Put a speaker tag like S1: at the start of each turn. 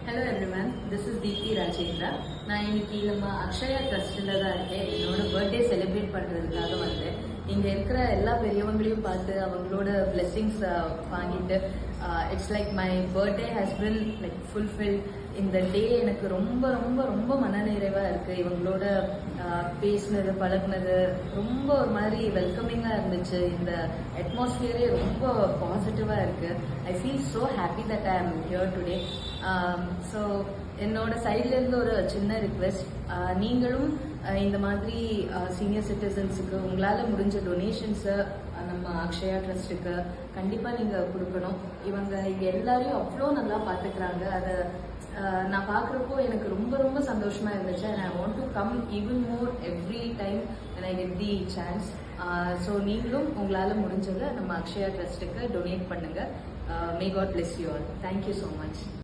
S1: Hello everyone, this is Deepthi Rajendra. நான் இன்னைக்கு நம்ம அக்ஷயா ட்ரஸ்ட்ல தான் இருக்கேன். என்னோட பர்த்டே செலிப்ரேட் பண்றதுக்காக வந்தேன். இங்க இருக்கிற எல்லா பெரியவங்களையும் பார்த்து அவங்களோட blessings வாங்கிட்டு it's like my birthday has been like fulfilled. இந்த டே எனக்கு ரொம்ப ரொம்ப ரொம்ப மனநிறைவா இருக்கு. இவங்களோட பேசினது பழகுனது ரொம்ப ஒரு மாதிரி வெல்கமிங்கா இருந்துச்சு. இந்த அட்மாஸ்பியரே ரொம்ப பாசிட்டிவா இருக்கு. I feel so happy that I ஆம் ஹியர் டுடே. ஸோ என்னோட சைட்ல இருந்து ஒரு சின்ன ரிக்வெஸ்ட், நீங்களும் இந்த மாதிரி சீனியர் சிட்டிசன்ஸுக்கு உங்களால முடிஞ்ச டொனேஷன்ஸை நம்ம அக்ஷயா ட்ரஸ்ட்டுக்கு கண்டிப்பா நீங்க கொடுக்கணும். இவங்க எல்லாரையும் அவ்வளோ நல்லா பாத்துக்கிறாங்க. அதை நான் பாக்குறப்போ எனக்கு ரொம்ப ரொம்ப சந்தோஷமா இருந்துச்சு. And I want to come even more every time when I get the chance. So நீங்களும் உங்களால முடிஞ்சதை நம்ம அக்ஷயா ட்ரஸ்ட்டுக்கு டொனேட் பண்ணுங்க. May God bless you all. Thank you so much.